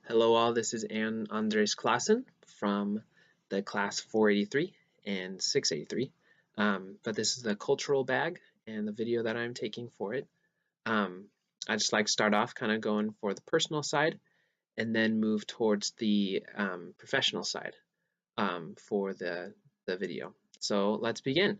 Hello all, this is Ann Andres Klassen from the class 483 and 683. But this is the cultural bag and the video that I'm taking for it. Um, I just like to start off kind of going for the personal side and then move towards the professional side for the video. So let's begin.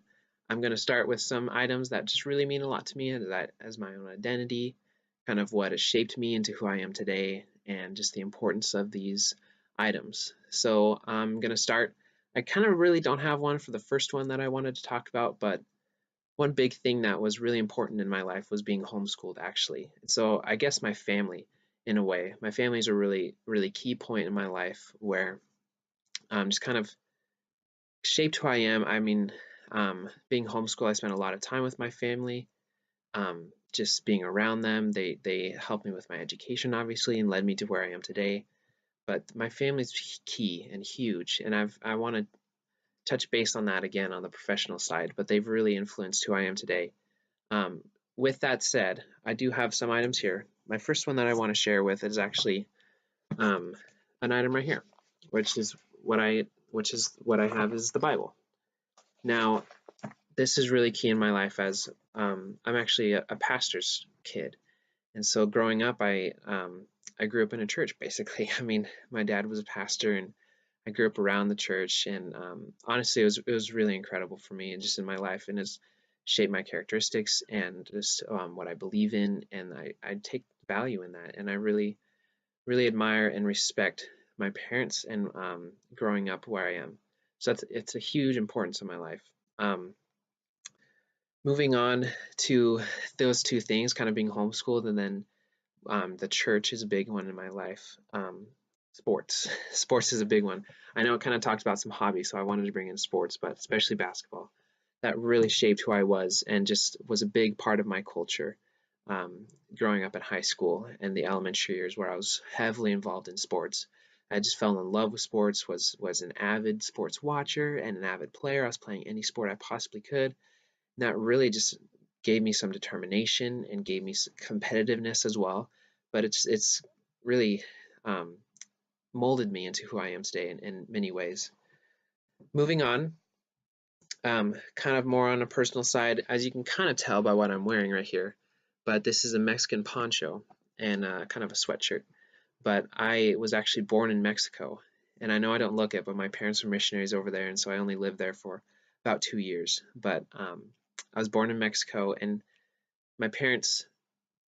I'm going to start with some items that just really mean a lot to me as my own identity, kind of what has shaped me into who I am today, and just the importance of these items. So I'm going to start. I kind of really don't have one for the first one that I wanted to talk about, but one big thing that was really important in my life was being homeschooled, actually. So I guess my family, in a way, my family is a really, really key point in my life where just kind of shaped who I am. I mean, being homeschooled, I spent a lot of time with my family, just being around them. They helped me with my education, obviously, and led me to where I am today. But my family's key and huge, and I want to touch base on that again on the professional side. But they've really influenced who I am today. Um, with that said, I do have some items here. My first one that I want to share with is actually um, an item right here, which is what I have is the Bible. Now, this is really key in my life as I'm actually a pastor's kid, and so growing up, I grew up in a church basically. I mean, my dad was a pastor, and I grew up around the church, and honestly, it was really incredible for me and just in my life, and has shaped my characteristics and just what I believe in, and I take value in that, and I really admire and respect my parents and growing up where I am. So it's a huge importance in my life. Um, Moving on to those two things, kind of being homeschooled and then the church is a big one in my life. Sports. Sports is a big one. I know it kind of talked about some hobbies, so I wanted to bring in sports, but especially basketball. That really shaped who I was and just was a big part of my culture growing up in high school and the elementary years where I was heavily involved in sports. I just fell in love with sports, was an avid sports watcher and an avid player. I was playing any sport I possibly could. And that really just gave me some determination and gave me some competitiveness as well. But it's really um, molded me into who I am today in many ways. Moving on, kind of more on a personal side, as you can kind of tell by what I'm wearing right here, but this is a Mexican poncho and kind of a sweatshirt. But I was actually born in Mexico, and I know I don't look it, but my parents were missionaries over there, and so I only lived there for about 2 years. But I was born in Mexico, and my parents,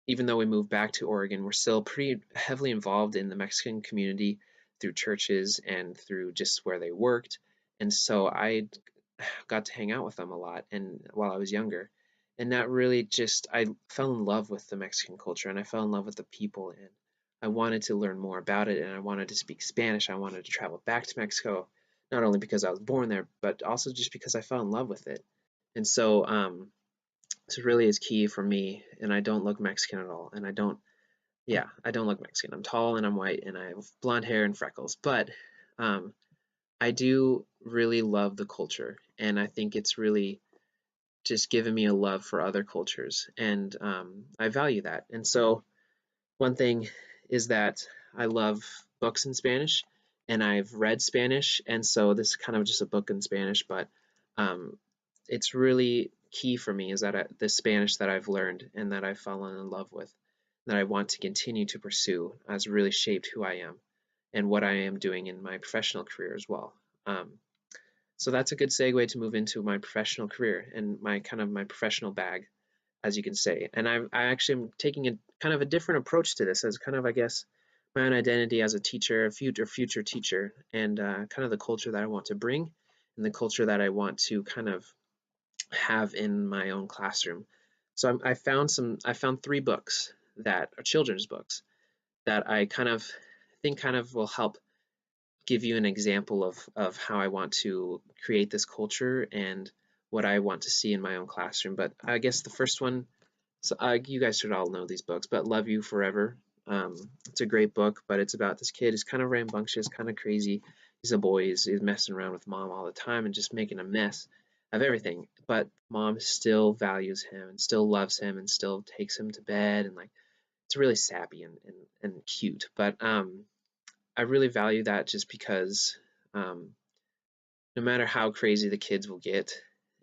even though we moved back to Oregon, were still pretty heavily involved in the Mexican community through churches and through just where they worked. And so I got to hang out with them a lot and while I was younger. And that really just I fell in love with the Mexican culture and I fell in love with the people and I wanted to learn more about it and I wanted to speak Spanish. I wanted to travel back to Mexico, not only because I was born there, but also just because I fell in love with it. And so this really is key for me, and I don't look Mexican at all. And I don't look Mexican. I'm tall and I'm white and I have blonde hair and freckles, but um, I do really love the culture, and I think it's really just given me a love for other cultures, and I value that. And so one thing is that I love books in Spanish, and I've read Spanish, and so this is kind of just a book in Spanish, but um, it's really key for me is that the Spanish that I've learned and that I've fallen in love with, that I want to continue to pursue, has really shaped who I am and what I am doing in my professional career as well. Um, so that's a good segue to move into my professional career and my kind of my professional bag, as you can say. And I actually am taking a kind of a different approach to this as kind of, I guess, my own identity as a teacher, a future teacher, and kind of the culture that I want to bring and the culture that I want to kind of have in my own classroom. So I found three books that are children's books that I kind of think kind of will help give you an example of how I want to create this culture and what I want to see in my own classroom. But I guess the first one, so you guys should all know these books, but Love You Forever. It's a great book, but it's about this kid who's kind of rambunctious, kind of crazy. He's a boy, he's messing around with mom all the time and just making a mess of everything. But mom still values him and still loves him and still takes him to bed and like it's really sappy and cute. But I really value that just because um, no matter how crazy the kids will get,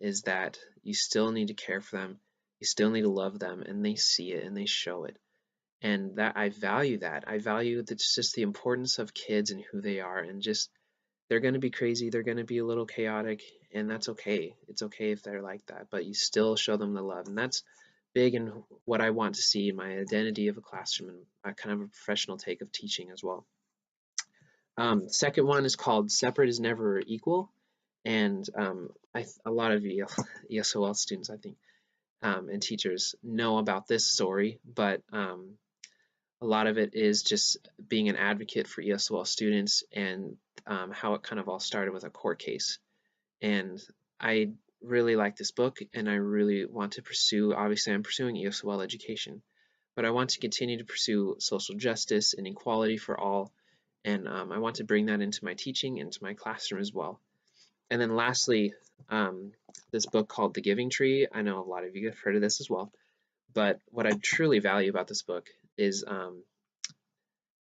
is that you still need to care for them, you still need to love them, and they see it and they show it. And that I value that. I value that's just the importance of kids and who they are, and just they're going to be crazy, they're going to be a little chaotic, and that's okay. It's okay if they're like that, but you still show them the love, and that's big in what I want to see in my identity of a classroom and a kind of a professional take of teaching as well. Second one is called Separate is Never Equal, and a lot of ESOL students, I think, and teachers know about this story, but a lot of it is just being an advocate for ESOL students and how it kind of all started with a court case. And I really like this book, and I really want to pursue, obviously, I'm pursuing ESOL education, but I want to continue to pursue social justice and equality for all. And I want to bring that into my teaching, into my classroom as well. And then lastly, um, this book called The Giving Tree. I know a lot of you have heard of this as well, but what I truly value about this book is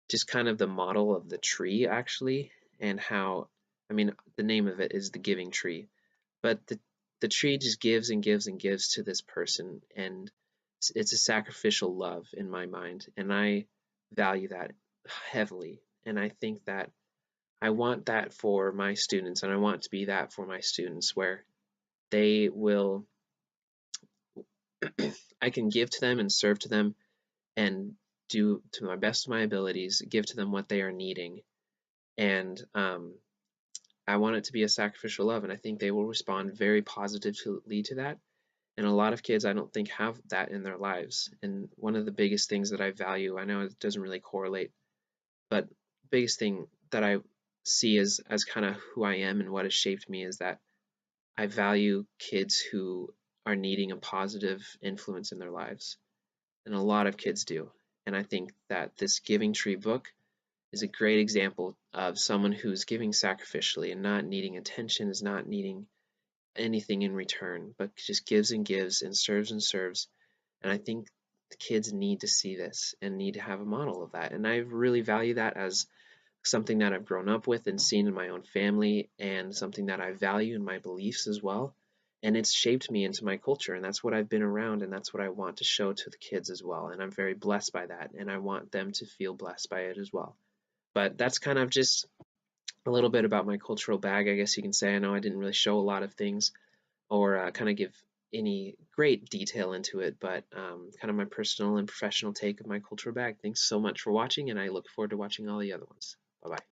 just kind of the model of the tree, actually, and how, I mean, the name of it is The Giving Tree, but the tree just gives and gives and gives to this person, and it's a sacrificial love in my mind, and I value that heavily. And I think that I want that for my students, and I want to be that for my students, where they will, I can give to them and serve to them and do to my best of my abilities, give to them what they are needing. And I want it to be a sacrificial love, and I think they will respond very positively to that. And a lot of kids, I don't think, have that in their lives. And one of the biggest things that I value, I know it doesn't really correlate, but biggest thing that I see as kind of who I am and what has shaped me is that I value kids who are needing a positive influence in their lives. And a lot of kids do. And I think that this Giving Tree book is a great example of someone who's giving sacrificially and not needing attention, is not needing anything in return, but just gives and gives and serves and serves. And I think the kids need to see this and need to have a model of that. And I really value that as something that I've grown up with and seen in my own family, and something that I value in my beliefs as well. And it's shaped me into my culture, and that's what I've been around, and that's what I want to show to the kids as well. And I'm very blessed by that, and I want them to feel blessed by it as well. But that's kind of just a little bit about my cultural bag, I guess you can say. I know I didn't really show a lot of things or kind of give any great detail into it, but kind of my personal and professional take of my cultural bag. Thanks so much for watching, and I look forward to watching all the other ones. Bye bye.